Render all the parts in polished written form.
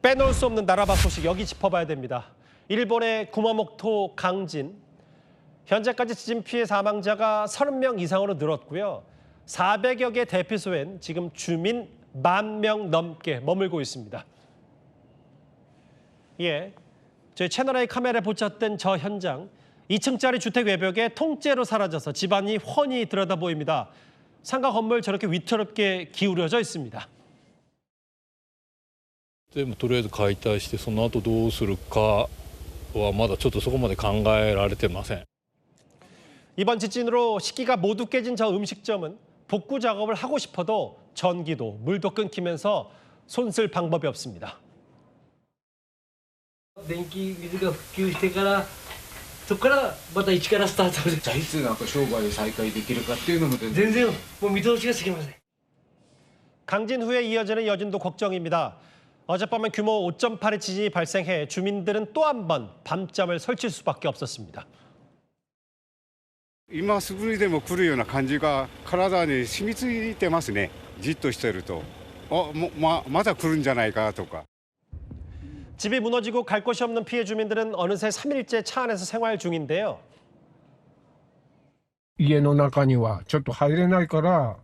빼놓을 수 없는 나라 밖 소식 여기 짚어봐야 됩니다. 일본의 구마모토 강진. 현재까지 지진 피해 사망자가 30명 이상으로 늘었고요. 400여 개 대피소엔 지금 주민 10,000명 넘게 머물고 있습니다. 예, 저희 채널A 카메라에 포착된 저 현장. 2층짜리 주택 외벽에 통째로 사라져서 집안이 훤히 들여다 보입니다. 상가 건물 저렇게 위태롭게 기울어져 있습니다. でもとりあえず解体してその後どうするかはまだちょっとそこまで考えられてません。 이번 지진으로 식기가 모두 깨진 저 음식점은 복구 작업을 하고 싶어도 전기도 물도 끊기면서 손쓸 방법이 없습니다. 電気水が復旧してからそこからまた一からスタートでじゃあいつなんか商売再開できるかっていうのも全然もう見通しがつきません。 강진 후에 이어지는 여진도 걱정입니다. 어젯밤에 규모 5.8의 지진이 발생해 주민들은 또 한 번 밤잠을 설칠 수밖에 없었습니다. 今すぐにでも来るような感じが体に染みついてますね。じっとしてると、まだ来るんじゃないかとか。 집이 무너지고 갈 곳이 없는 피해 주민들은 어느새 3일째 차 안에서 생활 중인데요. 家の中にはちょっと入れないから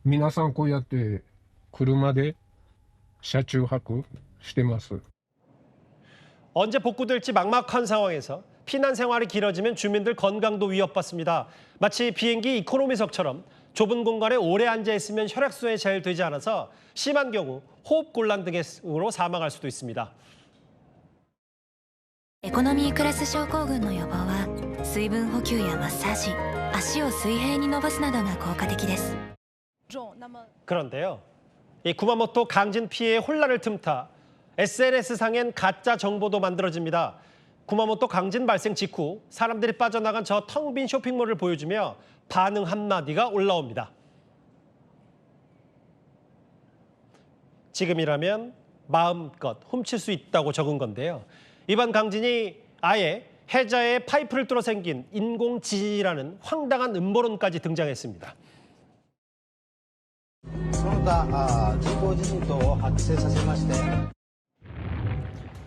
皆さんこうやって車で車中泊してます。 언제 복구될지 막막한 상황에서 피난 생활이 길어지면 주민들 건강도 위협받습니다. 마치 비행기 이코노미석처럼 좁은 공간에 오래 앉아 있으면 혈액순환이 잘 되지 않아서 심한 경우 호흡곤란 등으로 사망할 수도 있습니다. エコノミークラス症候群の予防は水分補給やマッサージ、足を水平に伸ばすなどが効果的です。 그런데요. 이 구마모토 강진 피해의 혼란을 틈타 SNS상엔 가짜 정보도 만들어집니다. 구마모토 강진 발생 직후 사람들이 빠져나간 저 텅 빈 쇼핑몰을 보여주며 반응 한마디가 올라옵니다. 지금이라면 마음껏 훔칠 수 있다고 적은 건데요. 이번 강진이 아예 해저에 파이프를 뚫어 생긴 인공지진이라는 황당한 음모론까지 등장했습니다. その他人工地震等を発生させまして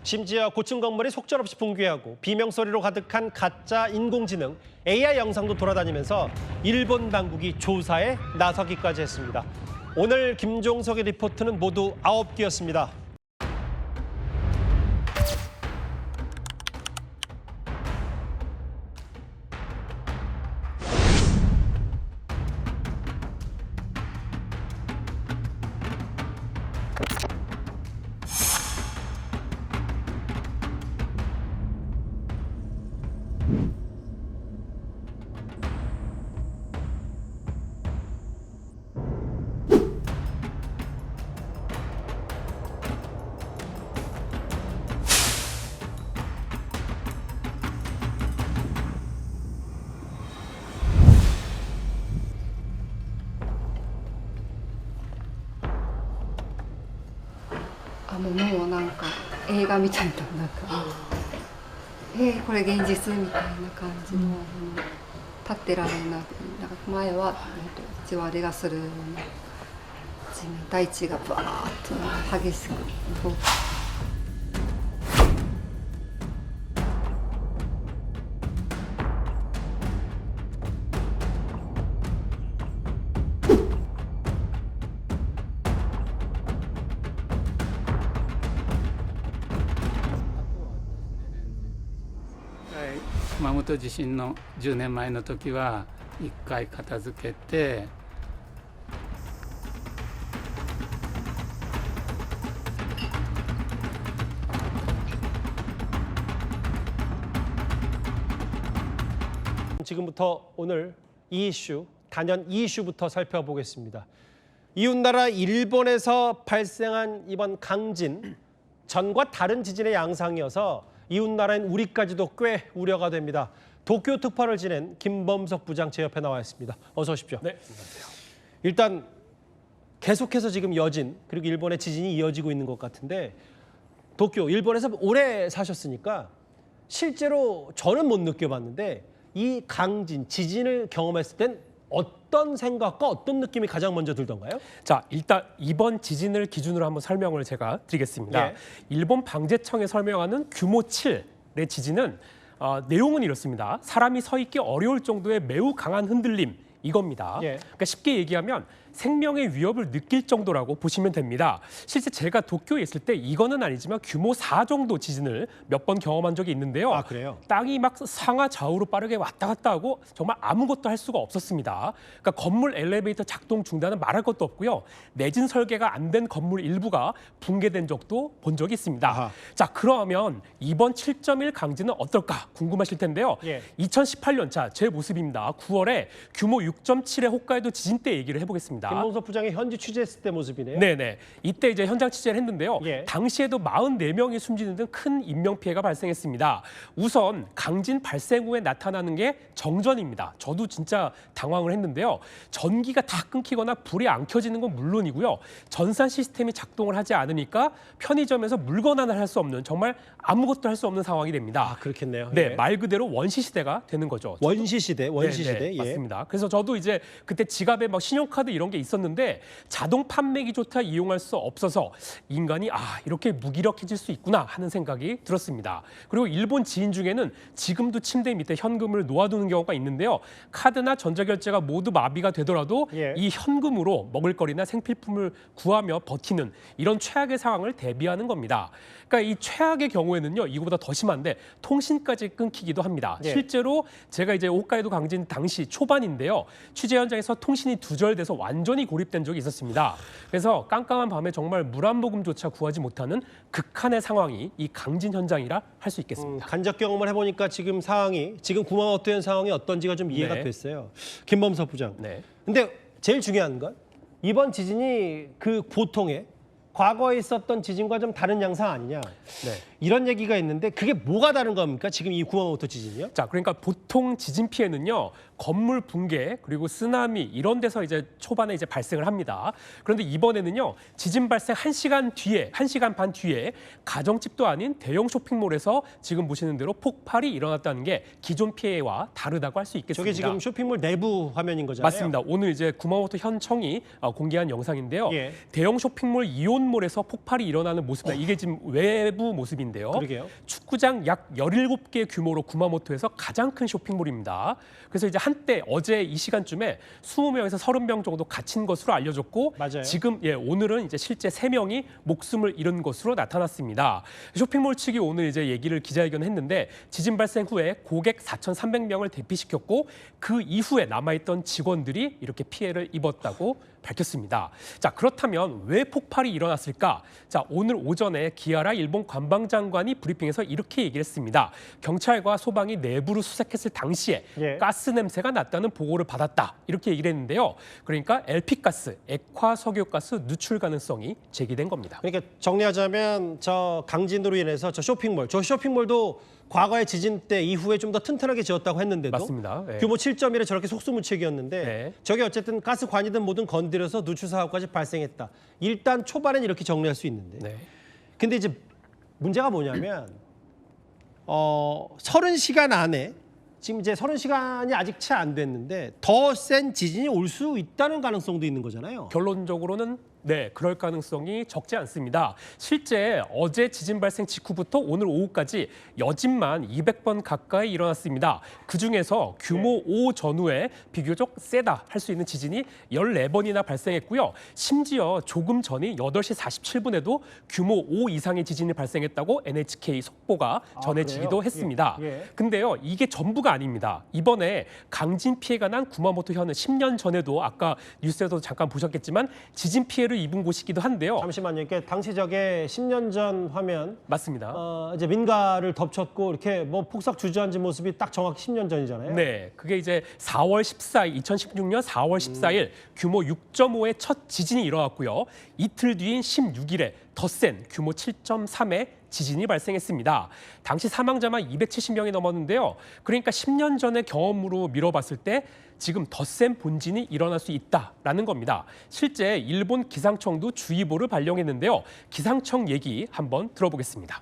심지어 고층 건물이 속절없이 붕괴하고 비명소리로 가득한 가짜 인공지능 AI 영상도 돌아다니면서 일본 당국이 조사에 나서기까지 했습니다. 오늘 김종석의 리포트는 모두 9개였습니다. 아, もうなんか映画みたいな、なんかこれ現実みたいな感じの、立ってられなく、なんか前は地割れがするような地面大地がバーッと激しくこう。 熊本地震の10年前の時は1回片付けて지금부터 오늘 이 이슈, 단연 이 이슈부터 살펴보겠습니다. 이웃나라 일본에서 발생한 이번 강진, 전과 다른 지진의 양상이어서 이웃나라인 우리까지도 꽤 우려가 됩니다. 도쿄 특파를 지낸 김범석 부장 제 옆에 나와 있습니다. 어서 오십시오. 네, 안녕하세요. 일단 계속해서 지금 여진 그리고 일본의 지진이 이어지고 있는 것 같은데 도쿄, 일본에서 오래 사셨으니까 실제로 저는 못 느껴봤는데 이 강진, 지진을 경험했을 땐 어떤 생각과 어떤 느낌이 가장 먼저 들던가요? 자, 일단 이번 지진을 기준으로 한번 설명을 제가 드리겠습니다. 예. 일본 방재청에 설명하는 규모 7의 지진은 내용은 이렇습니다. 사람이 서 있기 어려울 정도의 매우 강한 흔들림 이겁니다. 예. 그러니까 쉽게 얘기하면 생명의 위협을 느낄 정도라고 보시면 됩니다. 실제 제가 도쿄에 있을 때 이거는 아니지만 규모 4 정도 지진을 몇 번 경험한 적이 있는데요. 아, 그래요? 땅이 막 상하 좌우로 빠르게 왔다 갔다 하고 정말 아무것도 할 수가 없었습니다. 그러니까 건물 엘리베이터 작동 중단은 말할 것도 없고요. 내진 설계가 안 된 건물 일부가 붕괴된 적도 본 적이 있습니다. 아하. 자, 그러면 이번 7.1 강진은 어떨까 궁금하실 텐데요. 예. 2018년 제 모습입니다. 9월에 규모 6.7의 홋카이도 지진 때 얘기를 해보겠습니다. 김범석 부장이 현지 취재했을 때 모습이네요. 네네. 이때 이제 현장 취재를 했는데요. 예. 당시에도 44명이 숨지는 등 큰 인명 피해가 발생했습니다. 우선 강진 발생 후에 나타나는 게 정전입니다. 저도 진짜 당황을 했는데요. 전기가 다 끊기거나 불이 안 켜지는 건 물론이고요. 전산 시스템이 작동을 하지 않으니까 편의점에서 물건 하나 할 수 없는 정말 아무것도 할 수 없는 상황이 됩니다. 아, 그렇겠네요. 네, 예. 말 그대로 원시 시대가 되는 거죠. 원시 시대. 네, 예. 맞습니다. 그래서 저도 이제 그때 지갑에 막 신용카드 이런 게 있었는데 자동 판매기조차 이용할 수 없어서 인간이 이렇게 무기력해질 수 있구나 하는 생각이 들었습니다. 그리고 일본 지인 중에는 지금도 침대 밑에 현금을 놓아두는 경우가 있는데요. 카드나 전자결제가 모두 마비가 되더라도 예. 이 현금으로 먹을거리나 생필품을 구하며 버티는 이런 최악의 상황을 대비하는 겁니다. 그러니까 이 최악의 경우에는요, 이거보다 더 심한데 통신까지 끊기기도 합니다. 예. 실제로 제가 이제 홋카이도 강진 당시 초반인데요, 취재 현장에서 통신이 두절돼서 완전히 고립된 적이 있었습니다. 그래서 깜깜한 밤에 정말 물 한 모금조차 구하지 못하는 극한의 상황이 이 강진 현장이라 할 수 있겠습니다. 간접 경험을 해보니까 지금 구마모토현 상황이 어떤지가 좀 이해가 네. 됐어요. 김범석 부장. 네. 근데 제일 중요한 건 이번 지진이 그 보통의 과거에 있었던 지진과 좀 다른 양상 아니냐. 네. 이런 얘기가 있는데 그게 뭐가 다른 겁니까? 지금 이 구마모토 지진이요? 자, 그러니까 보통 지진 피해는요, 건물 붕괴 그리고 쓰나미 이런 데서 이제 초반에 이제 발생을 합니다. 그런데 이번에는요, 지진 발생 1시간 반 뒤에 가정집도 아닌 대형 쇼핑몰에서 지금 보시는 대로 폭발이 일어났다는 게 기존 피해와 다르다고 할 수 있겠습니다. 저게 지금 쇼핑몰 내부 화면인 거잖아요. 맞습니다. 오늘 이제 구마모토 현청이 공개한 영상인데요. 예. 대형 쇼핑몰 이온몰에서 폭발이 일어나는 모습입니다. 이게 지금 외부 모습인데요. 그러게요. 축구장 약 17개 규모로 구마모토에서 가장 큰 쇼핑몰입니다. 그래서 이제 한때 어제 이 시간쯤에 20명에서 30명 정도 갇힌 것으로 알려졌고 맞아요. 지금 오늘은 이제 실제 3명이 목숨을 잃은 것으로 나타났습니다. 쇼핑몰 측이 오늘 이제 얘기를 기자회견했는데 지진 발생 후에 고객 4,300명을 대피시켰고 그 이후에 남아있던 직원들이 이렇게 피해를 입었다고 밝혔습니다. 자, 그렇다면 왜 폭발이 일어났을까? 자, 오늘 오전에 기아라 일본 관방장관이 브리핑에서 이렇게 얘기를 했습니다. 경찰과 소방이 내부를 수색했을 당시에 예. 가스 냄새가 났다는 보고를 받았다. 이렇게 얘기를 했는데요. 그러니까 LP가스, 액화석유가스 누출 가능성이 제기된 겁니다. 그러니까 정리하자면 저 강진으로 인해서 저 쇼핑몰도 과거의 지진 때 이후에 좀 더 튼튼하게 지었다고 했는데도 맞습니다. 네. 규모 7.1에 저렇게 속수무책이었는데 네. 저게 어쨌든 가스관이든 뭐든 건드려서 누출 사고까지 발생했다. 일단 초반엔 이렇게 정리할 수 있는데. 네. 근데 이제 문제가 뭐냐면 30시간 안에 지금 이제 30시간이 아직 채 안 됐는데 더 센 지진이 올 수 있다는 가능성도 있는 거잖아요. 결론적으로는 네, 그럴 가능성이 적지 않습니다. 실제 어제 지진 발생 직후부터 오늘 오후까지 여진만 200번 가까이 일어났습니다. 그중에서 규모 5 전후에 비교적 세다 할 수 있는 지진이 14번이나 발생했고요. 심지어 조금 전인 8시 47분에도 규모 5 이상의 지진이 발생했다고 NHK 속보가 전해지기도 그래요? 했습니다. 예. 근데요, 이게 전부가 아닙니다. 이번에 강진 피해가 난 구마모토 현은 10년 전에도 아까 뉴스에도 잠깐 보셨겠지만 지진 피해를 입은 곳이기도 한데요. 잠시만요. 이게 당시 저게 10년 전 화면 맞습니다. 이제 민가를 덮쳤고 이렇게 뭐 폭삭 주저앉은 모습이 딱 정확히 10년 전이잖아요. 네, 그게 이제 2016년 4월 14일 규모 6.5의 첫 지진이 일어났고요. 이틀 뒤인 16일에 더 센 규모 7.3의 지진이 발생했습니다. 당시 사망자만 270명이 넘었는데요. 그러니까 10년 전의 경험으로 미뤄봤을 때 지금 더 센 본진이 일어날 수 있다라는 겁니다. 실제 일본 기상청도 주의보를 발령했는데요. 기상청 얘기 한번 들어보겠습니다.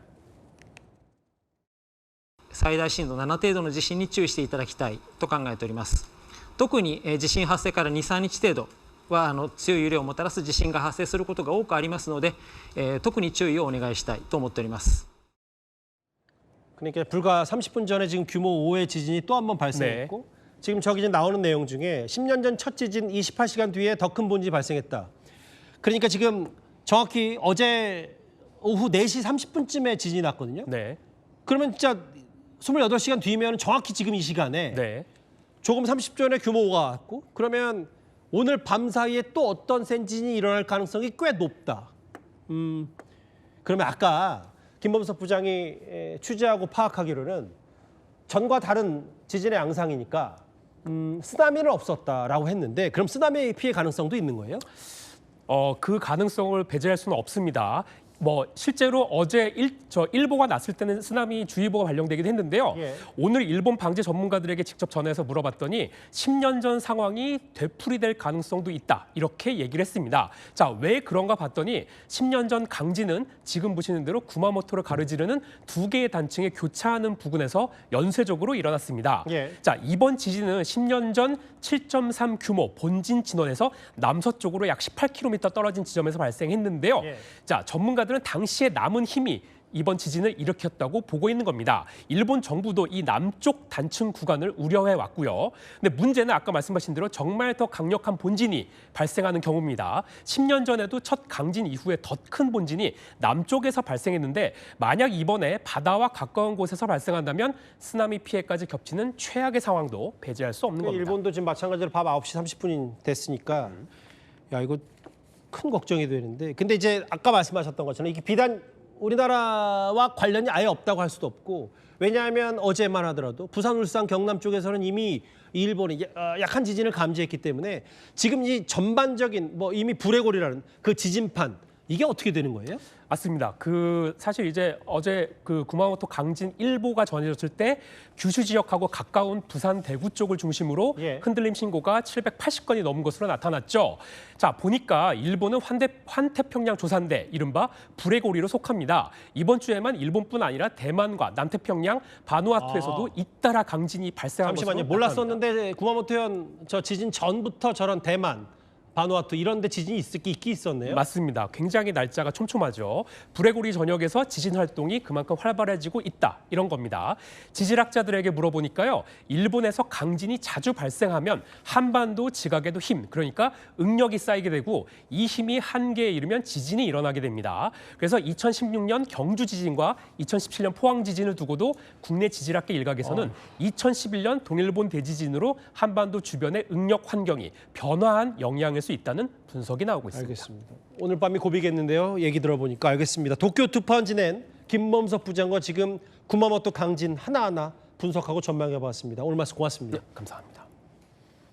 最大震度7程度の地震に注意していただきたいと考えております。特に地震発生から2、3日程度は強い揺れをもたらす地震が発生することが多くありますので、特に注意をお願いしたいと思っております。 그러니까 불과 30분 전에 지금 규모 5의 지진이 또 한 번 발생했고 지금 저기 이제 나오는 내용 중에 10년 전 첫 지진 28시간 뒤에 더 큰 본진이 발생했다. 그러니까 지금 정확히 어제 오후 4시 30분쯤에 지진이 났거든요. 네. 그러면 진짜 28시간 뒤면 정확히 지금 이 시간에 네. 조금 30초 전에 규모 5가 왔고 그러면 오늘 밤 사이에 또 어떤 센 지진이 일어날 가능성이 꽤 높다. 그러면 아까 김범석 부장이 취재하고 파악하기로는 전과 다른 지진의 양상이니까 쓰나미는 없었다라고 했는데 그럼 쓰나미 피해 가능성도 있는 거예요? 그 가능성을 배제할 수는 없습니다. 뭐 실제로 어제 일보가 났을 때는 쓰나미 주의보가 발령되기도 했는데요. 예. 오늘 일본 방재 전문가들에게 직접 전화해서 물어봤더니 10년 전 상황이 되풀이될 가능성도 있다. 이렇게 얘기를 했습니다. 자, 왜 그런가 봤더니 10년 전 강진은 지금 보시는 대로 구마모토를 가로지르는 두 개의 단층에 교차하는 부근에서 연쇄적으로 일어났습니다. 예. 자, 이번 지진은 10년 전 7.3 규모 본진 진원에서 남서쪽으로 약 18km 떨어진 지점에서 발생했는데요. 예. 자, 전문가들은 당시에 남은 힘이 이번 지진을 일으켰다고 보고 있는 겁니다. 일본 정부도 이 남쪽 단층 구간을 우려해 왔고요. 근데 문제는 아까 말씀하신 대로 정말 더 강력한 본진이 발생하는 경우입니다. 10년 전에도 첫 강진 이후에 더 큰 본진이 남쪽에서 발생했는데 만약 이번에 바다와 가까운 곳에서 발생한다면 쓰나미 피해까지 겹치는 최악의 상황도 배제할 수 없는 겁니다. 일본도 지금 마찬가지로 밤 9시 30분이 됐으니까 야 이거 큰 걱정이 되는데 근데 이제 아까 말씀하셨던 것처럼 이게 비단 우리나라와 관련이 아예 없다고 할 수도 없고 왜냐하면 어제만 하더라도 부산, 울산, 경남 쪽에서는 이미 일본이 약한 지진을 감지했기 때문에 지금 이 전반적인 뭐 이미 불의 골이라는 그 지진판 이게 어떻게 되는 거예요? 맞습니다. 사실 이제 어제 구마모토 강진 일보가 전해졌을 때 규슈 지역하고 가까운 부산 대구 쪽을 중심으로 예. 흔들림 신고가 780건이 넘은 것으로 나타났죠. 자, 보니까 일본은 환태평양 조산대 이른바 불의 고리로 속합니다. 이번 주에만 일본뿐 아니라 대만과 남태평양 바누아투에서도 잇따라 강진이 발생한 것으로 잠시만요. 몰랐었는데 구마모토현 저 지진 전부터 저런 대만 바누아투 이런 데 지진이 있긴 있었네요. 맞습니다. 굉장히 날짜가 촘촘하죠. 불의 고리 전역에서 지진 활동이 그만큼 활발해지고 있다. 이런 겁니다. 지질학자들에게 물어보니까요. 일본에서 강진이 자주 발생하면 한반도 지각에도 힘, 그러니까 응력이 쌓이게 되고 이 힘이 한계에 이르면 지진이 일어나게 됩니다. 그래서 2016년 경주 지진과 2017년 포항 지진을 두고도 국내 지질학계 일각에서는 2011년 동일본 대지진으로 한반도 주변의 응력 환경이 변화한 영향을 수 있다는 분석이 나오고 있습니다. 알겠습니다. 오늘 밤이 고비겠는데요. 얘기 들어보니까 알겠습니다. 도쿄 투파원 지낸 김범석 부장과 지금 구마모토 강진 하나하나 분석하고 전망해봤습니다. 오늘 말씀 고맙습니다. 네, 감사합니다.